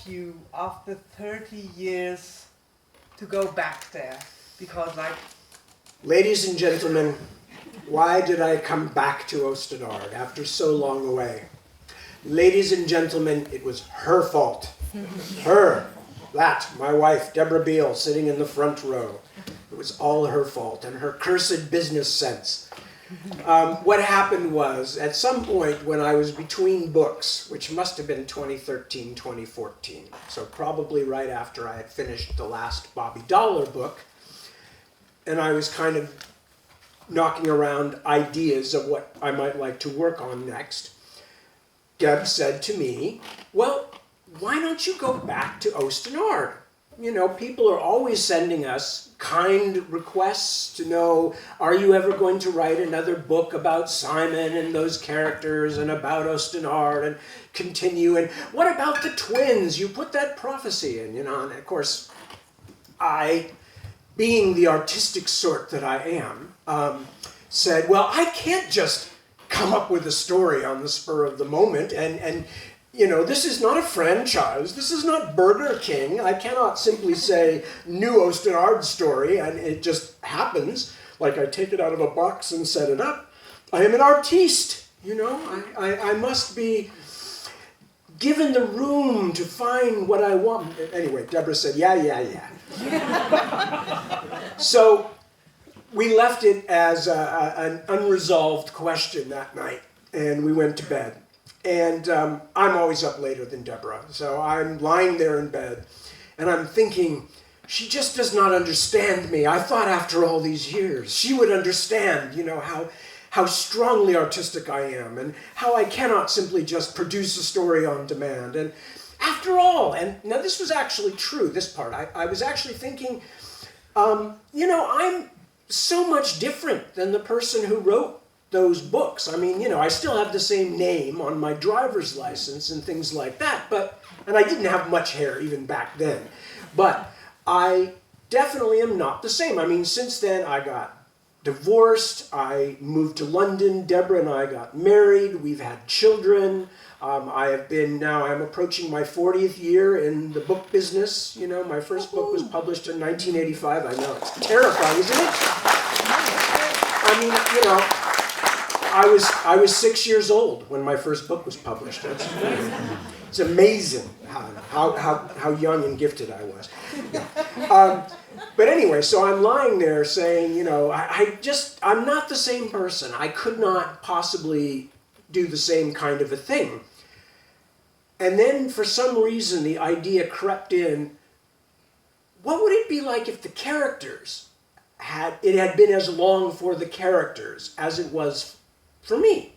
you after 30 years to go back there? Because like... Ladies and gentlemen, why did I come back to Oosternaard after so long away? Ladies and gentlemen, it was her fault. Her. That, my wife, Deborah Beale, sitting in the front row. It was all her fault and her cursed business sense. What happened was, at some point when I was between books, which must have been 2013, 2014, so probably right after I had finished the last Bobby Dollar book, and I was kind of knocking around ideas of what I might like to work on next, Deb said to me, well, why don't you go back to Oosternaard? You know, people are always sending us kind requests to know, are you ever going to write another book about Simon and those characters and about Oosternaard and continue? And what about the twins? You put that prophecy in, you know. And of course, I, being the artistic sort that I am, said, well, I can't just come up with a story on the spur of the moment and you know, this is not a franchise. This is not Burger King. I cannot simply say new Oosternaard story and it just happens. Like I take it out of a box and set it up. I am an artiste, you know. I must be given the room to find what I want. Anyway, Deborah said, yeah. So we left it as an unresolved question that night and we went to bed. And I'm always up later than Deborah, so I'm lying there in bed, and I'm thinking, she just does not understand me. I thought after all these years, she would understand, you know, how strongly artistic I am, and how I cannot simply just produce a story on demand. And after all, and now this was actually true, this part, I was actually thinking, you know, I'm so much different than the person who wrote those books. I mean, you know, I still have the same name on my driver's license and things like that, and I didn't have much hair even back then, but I definitely am not the same. I mean, since then I got divorced, I moved to London, Deborah and I got married, we've had children, I'm approaching my 40th year in the book business. You know, my first book was published in 1985. I know, it's terrifying, isn't it? I mean, you know, I was 6 years old when my first book was published. It's amazing how young and gifted I was. But anyway, so I'm lying there saying, you know, I'm not the same person. I could not possibly do the same kind of a thing. And then for some reason the idea crept in, what would it be like if the characters had been as long for the characters as it was for me,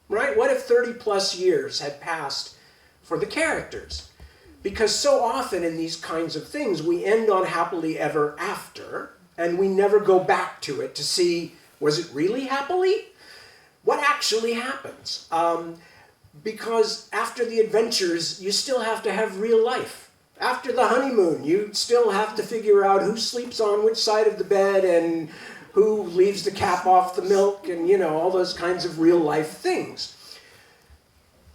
right? What if 30 plus years had passed for the characters? Because so often in these kinds of things, we end on happily ever after, and we never go back to it to see, was it really happily? What actually happens? Because after the adventures, you still have to have real life. After the honeymoon, you still have to figure out who sleeps on which side of the bed and who leaves the cap off the milk, and, you know, all those kinds of real life things.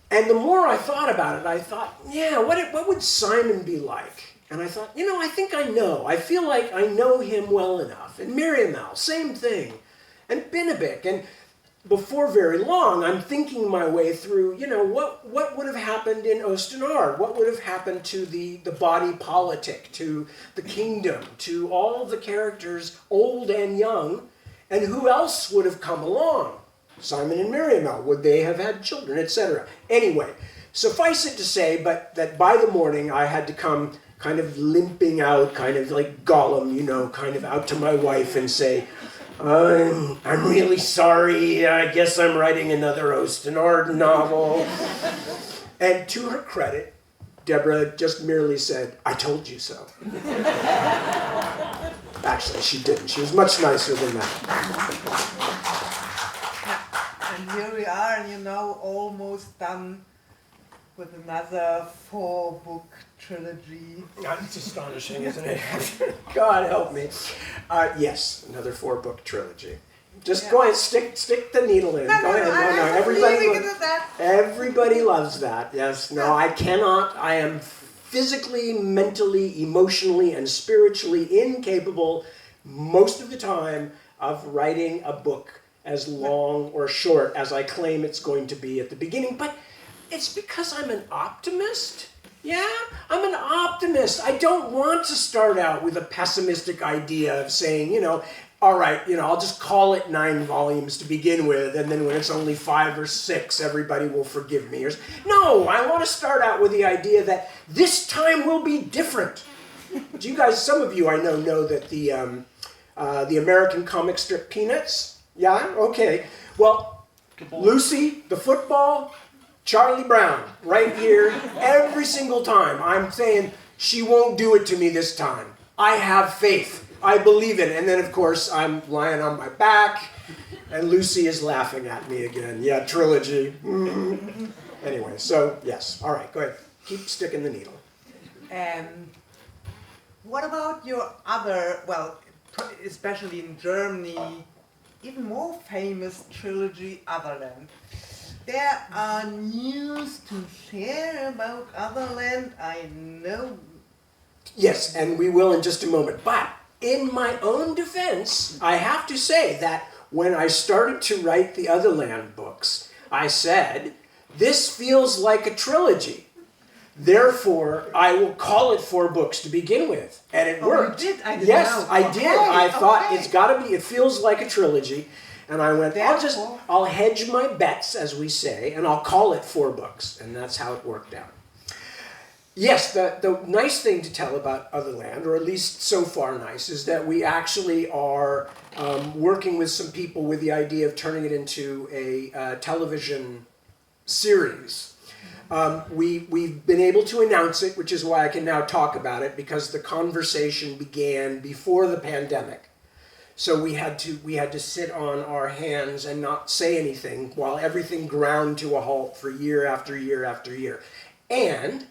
And the more I thought about it, I thought, yeah, what would Simon be like? And I thought, you know, I think I know. I feel like I know him well enough. And Miriamel, same thing. And Binnebik. And before very long, I'm thinking my way through, you know, what would have happened in Oosternaard? What would have happened to the body politic, to the kingdom, to all the characters, old and young, and who else would have come along? Simon and Miriamel, would they have had children, etc.? Anyway, suffice it to say, but that by the morning I had to come kind of limping out, kind of like Gollum, you know, kind of out to my wife and say, I'm really sorry, I guess I'm writing another Oosternaard novel. And to her credit, Deborah just merely said, I told you so. Actually, she didn't. She was much nicer than that. And here we are, you know, almost done with another 4-book trilogy. It's astonishing, isn't it? God help me. Yes, another 4-book trilogy. Just go ahead, stick the needle in. Go ahead. Everybody loves that. Yes. No, I cannot. I am physically, mentally, emotionally, and spiritually incapable most of the time of writing a book as long or short as I claim it's going to be at the beginning. But it's because I'm an optimist. Yeah, I'm an optimist. I don't want to start out with a pessimistic idea of saying, all right, I'll just call it 9 volumes to begin with, and then when it's only 5 or 6, everybody will forgive me. No, I want to start out with the idea that this time will be different. Do you guys, some of you I know that the American comic strip Peanuts? Yeah? Okay. Well, Lucy, the football, Charlie Brown, right here, every single time I'm saying, she won't do it to me this time. I have faith. I believe it. And then, of course, I'm lying on my back, and Lucy is laughing at me again. Yeah, trilogy. Anyway, so, yes. All right, go ahead. Keep sticking the needle. What about your other, especially in Germany, even more famous trilogy, Otherland? There are news to share about Otherland, I know. Yes, and we will in just a moment. But in my own defense, I have to say that when I started to write the Otherland books, I said, this feels like a trilogy. Therefore, I will call it 4 books to begin with. And it worked. You did? I didn't yes, know. I did. I thought it's got to be, it feels like a trilogy. And I went, I'll hedge my bets, as we say, and I'll call it 4 books. And that's how it worked out. Yes, the nice thing to tell about Otherland, or at least so far nice, is that we actually are working with some people with the idea of turning it into a television series. We've been able to announce it, which is why I can now talk about it, because the conversation began before the pandemic. So we had to sit on our hands and not say anything while everything ground to a halt for year after year after year. And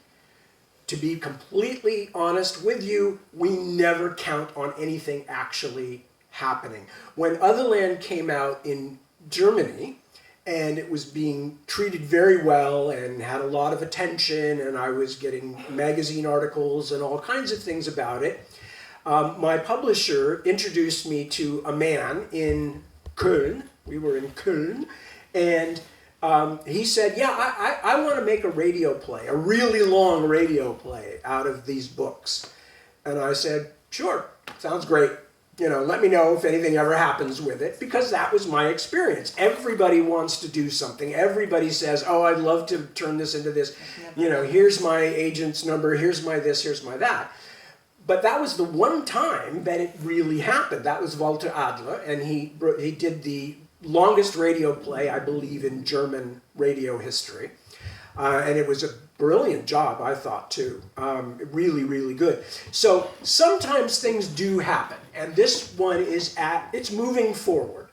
to be completely honest with you, we never count on anything actually happening. When Otherland came out in Germany, and it was being treated very well and had a lot of attention, and I was getting magazine articles and all kinds of things about it, my publisher introduced me to a man in Köln. We were in Köln, and he said, I want to make a radio play, a really long radio play out of these books. And I said, sure, sounds great. Let me know if anything ever happens with it, because that was my experience. Everybody wants to do something. Everybody says, oh, I'd love to turn this into this. Here's my agent's number, here's my this, here's my that. But that was the one time that it really happened. That was Walter Adler, and he did the longest radio play, I believe, in German radio history. And it was a brilliant job, I thought, too. Really, really good. So sometimes things do happen. And this one it's moving forward.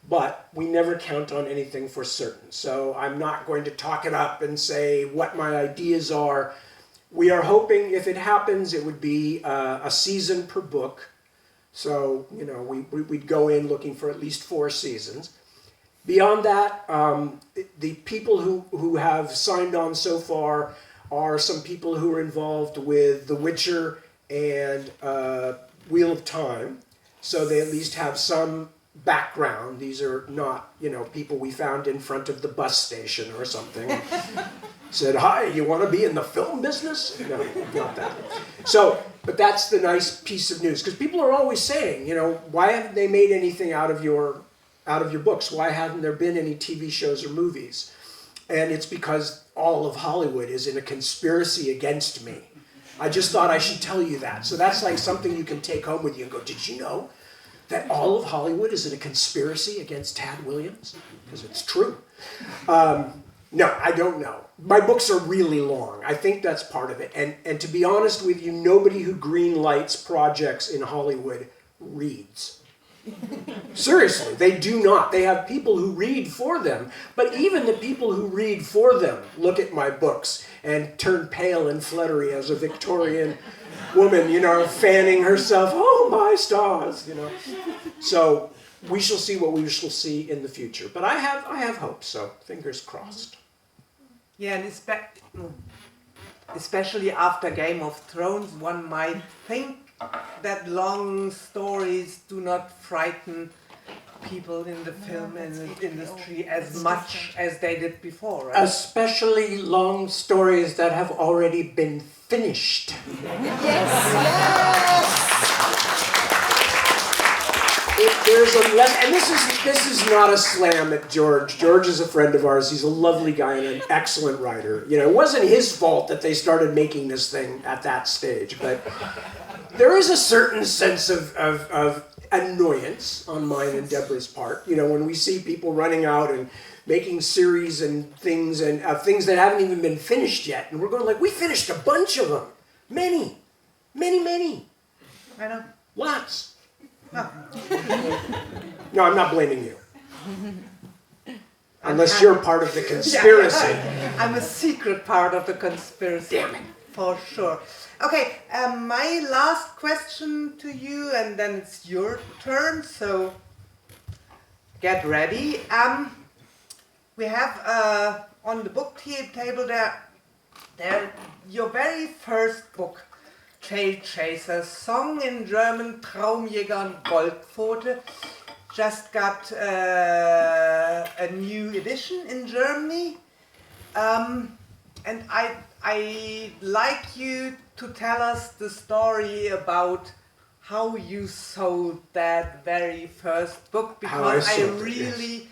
But we never count on anything for certain. So I'm not going to talk it up and say what my ideas are. We are hoping, if it happens, it would be a season per book. So, we'd go in looking for at least 4 seasons. Beyond that, the people who have signed on so far are some people who are involved with The Witcher and Wheel of Time. So they at least have some background. These are not, people we found in front of the bus station or something. Said, hi, you want to be in the film business? No, not that. So, but that's the nice piece of news. Because people are always saying, why haven't they made anything out of your books? Why haven't there been any TV shows or movies? And it's because all of Hollywood is in a conspiracy against me. I just thought I should tell you that. So that's like something you can take home with you and go, did you know that all of Hollywood is in a conspiracy against Tad Williams? Because it's true. No, I don't know. My books are really long. I think that's part of it. And to be honest with you, nobody who greenlights projects in Hollywood reads. Seriously, they do not. They have people who read for them. But even the people who read for them look at my books and turn pale and fluttery as a Victorian woman, fanning herself. Oh, my stars, So we shall see what we shall see in the future. But I have hope, so fingers crossed. Yeah, and especially after Game of Thrones, one might think that long stories do not frighten people in the film industry as much as they did before, right? Especially long stories that have already been finished. There's a and this is not a slam at George. George is a friend of ours. He's a lovely guy and an excellent writer. You know, it wasn't his fault that they started making this thing at that stage, but there is a certain sense of annoyance on mine and Deborah's part. You know, when we see people running out and making series and things that haven't even been finished yet, and we're going like, we finished a bunch of them, many. I know. Lots. No, I'm not blaming you. Unless you're part of the conspiracy. Yeah, I'm a secret part of the conspiracy. Damn it. For sure. Okay, my last question to you, and then it's your turn, so get ready. We have on the book table there your very first book, Trail Chasers, song in German, Traumjäger und Goldpfote, just got a new edition in Germany, and I'd like you to tell us the story about how you sold that very first book, because I really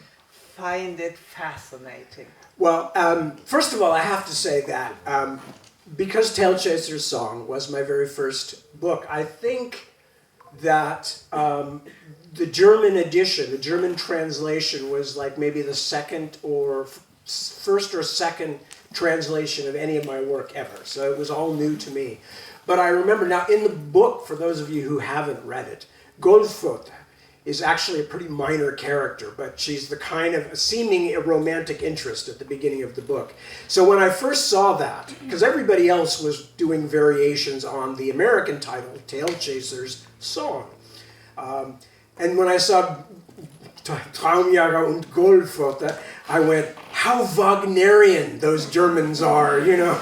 find it fascinating. Well, first of all, I have to say that because Tail Chaser's Song was my very first book, I think that the German edition, the German translation, was like maybe the second or first or second translation of any of my work ever. So it was all new to me. But I remember now in the book, for those of you who haven't read it, Goldpfote is actually a pretty minor character, but she's the kind of seeming romantic interest at the beginning of the book. So when I first saw that, because everybody else was doing variations on the American title, Tail Chaser's Song, and when I saw Traumjäger und Goldpfote, I went, how Wagnerian those Germans are, you know.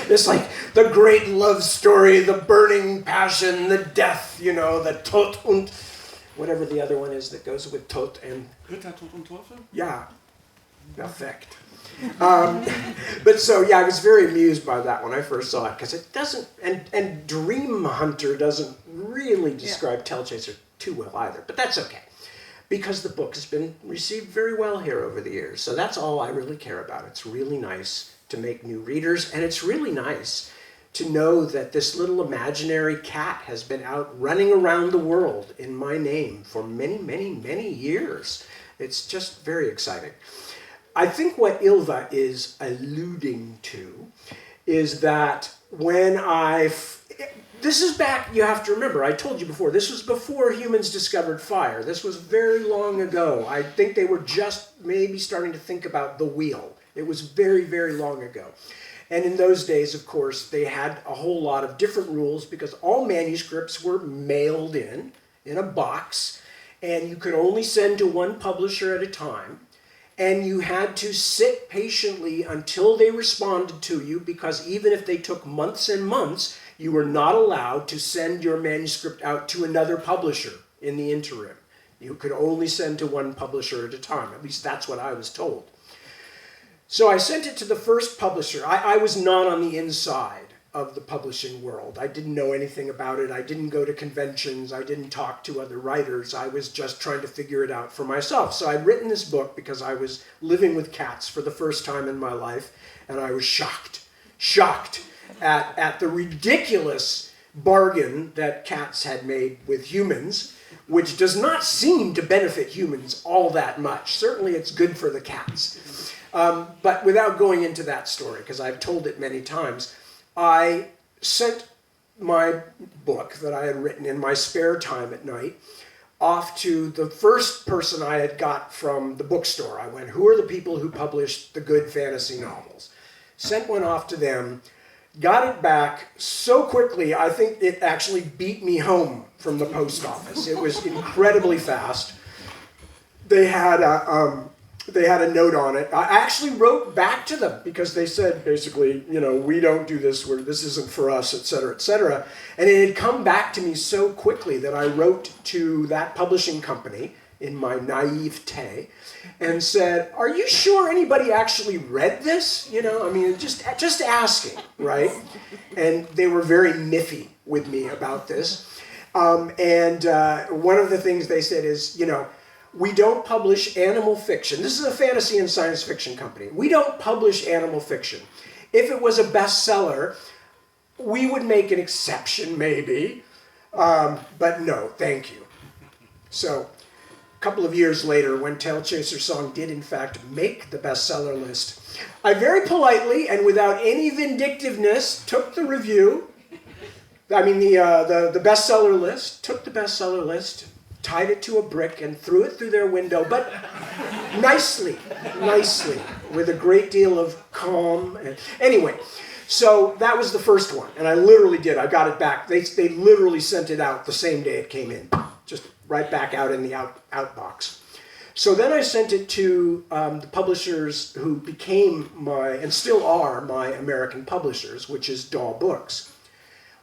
It's like the great love story, the burning passion, the death, you know, the Tod und whatever the other one is that goes with Tod and... Ritter, Tod und Teufel? Yeah, perfect. But so, yeah, I was very amused by that when I first saw it, because it doesn't, and Dream Hunter doesn't really describe Tail Chaser too well either, but that's okay, because the book has been received very well here over the years. So that's all I really care about. It's really nice to make new readers, and it's really nice to know that this little imaginary cat has been out running around the world in my name for many, many, many years. It's just very exciting. I think what Ylva is alluding to is that when this is back, you have to remember, I told you before, this was before humans discovered fire. This was very long ago. I think they were just maybe starting to think about the wheel. It was very, very long ago. And in those days, of course, they had a whole lot of different rules because all manuscripts were mailed in a box, and you could only send to one publisher at a time. And you had to sit patiently until they responded to you, because even if they took months and months, you were not allowed to send your manuscript out to another publisher in the interim. You could only send to one publisher at a time. At least that's what I was told. So I sent it to the first publisher. I was not on the inside of the publishing world. I didn't know anything about it. I didn't go to conventions. I didn't talk to other writers. I was just trying to figure it out for myself. So I'd written this book because I was living with cats for the first time in my life, and I was shocked at the ridiculous bargain that cats had made with humans, which does not seem to benefit humans all that much. Certainly it's good for the cats. But without going into that story, because I've told it many times, I sent my book that I had written in my spare time at night off to the first person I had got from the bookstore. I went, who are the people who published the good fantasy novels? Sent one off to them, got it back so quickly, I think it actually beat me home from the post office. It was incredibly fast. They had they had a note on it. I actually wrote back to them because they said basically, we don't do this, this isn't for us, et cetera, et cetera. And it had come back to me so quickly that I wrote to that publishing company in my naivete and said, are you sure anybody actually read this? Just asking, right? And they were very miffy with me about this. And one of the things they said is, we don't publish animal fiction. This is a fantasy and science fiction company. We don't publish animal fiction. If it was a bestseller, we would make an exception maybe, but no, thank you. So a couple of years later, when Tail Chaser Song did in fact make the bestseller list, I very politely and without any vindictiveness took the review, the bestseller list, took the bestseller list, tied it to a brick and threw it through their window, but nicely, with a great deal of calm. Anyway, so that was the first one, and I literally did. I got it back. They literally sent it out the same day it came in, just right back out in the outbox. So then I sent it to the publishers who became and still are my American publishers, which is Daw Books.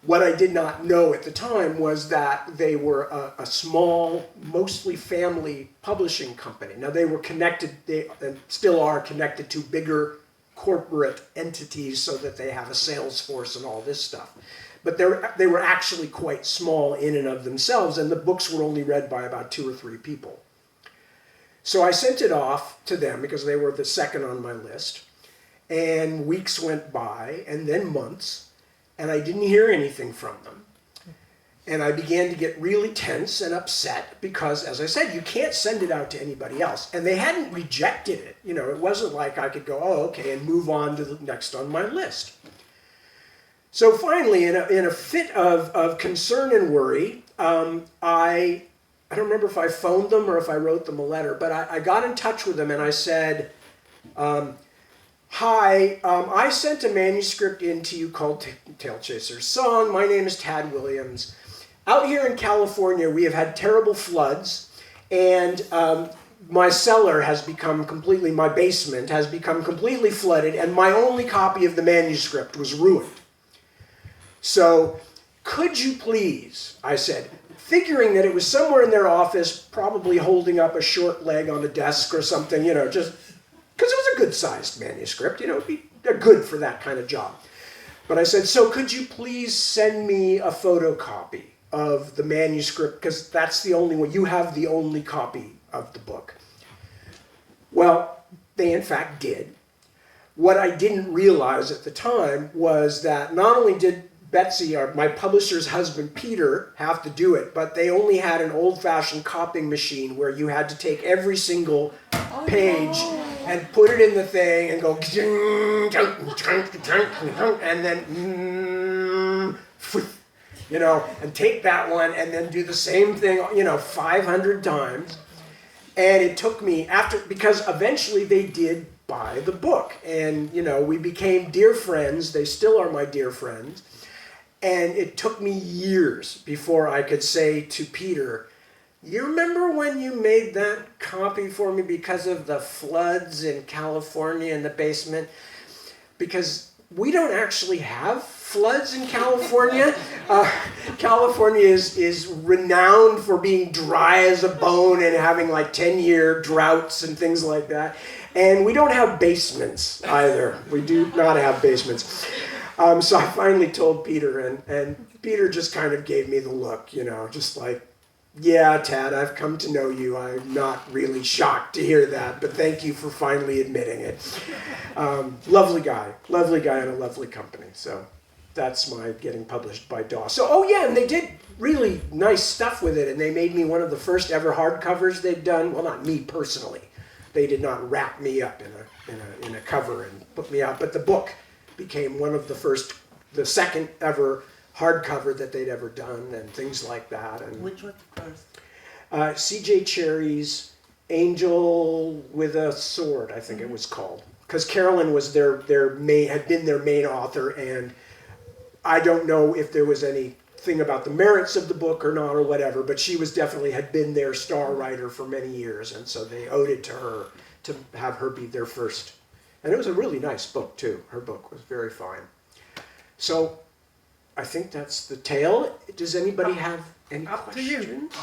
What I did not know at the time was that they were a small, mostly family publishing company. Now they were connected, and still are connected to bigger corporate entities so that they have a sales force and all this stuff. But they were actually quite small in and of themselves, and the books were only read by about 2 or 3 people. So I sent it off to them because they were the second on my list, and weeks went by, and then months, and I didn't hear anything from them. And I began to get really tense and upset because, as I said, you can't send it out to anybody else. And they hadn't rejected it. It wasn't like I could go, oh, okay, and move on to the next on my list. So finally, in a fit of concern and worry, I don't remember if I phoned them or if I wrote them a letter, but I got in touch with them and I said, hi, I sent a manuscript in to you called Tail Chaser Song. My name is Tad Williams. Out here in California, we have had terrible floods, and my cellar has become my basement has become completely flooded, and my only copy of the manuscript was ruined. So, could you please, I said, figuring that it was somewhere in their office, probably holding up a short leg on a desk or something, just because it was a good-sized manuscript, it'd be good for that kind of job. But I said, so could you please send me a photocopy of the manuscript, because that's the only one, you have the only copy of the book. Well, they in fact did. What I didn't realize at the time was that not only did Betsy, my publisher's husband, Peter, have to do it, but they only had an old-fashioned copying machine where you had to take every single page and put it in the thing and go, and then, and take that one and then do the same thing, 500 times. And it took me because eventually they did buy the book. And, we became dear friends. They still are my dear friends. And it took me years before I could say to Peter, you remember when you made that copy for me because of the floods in California in the basement? Because we don't actually have floods in California. California is renowned for being dry as a bone and having like 10-year droughts and things like that. And we don't have basements either. We do not have basements. So I finally told Peter, and Peter just kind of gave me the look, just like, yeah, Tad, I've come to know you. I'm not really shocked to hear that, but thank you for finally admitting it. Lovely guy and a lovely company. So that's my getting published by Daw. So, and they did really nice stuff with it, and they made me one of the first ever hardcovers they'd done. Well, not me personally. They did not wrap me up in a cover and put me out, but the book became one of the second ever hardcover that they'd ever done, and things like that. And which was the first? C.J. Cherry's Angel with a Sword, I think it was called, because Carolyn was had been their main author, and I don't know if there was anything about the merits of the book or not or whatever, but she had been their star writer for many years, and so they owed it to her to have her be their first. And it was a really nice book too. Her book was very fine. So I think that's the tale. Does anybody have any Up to you. questions?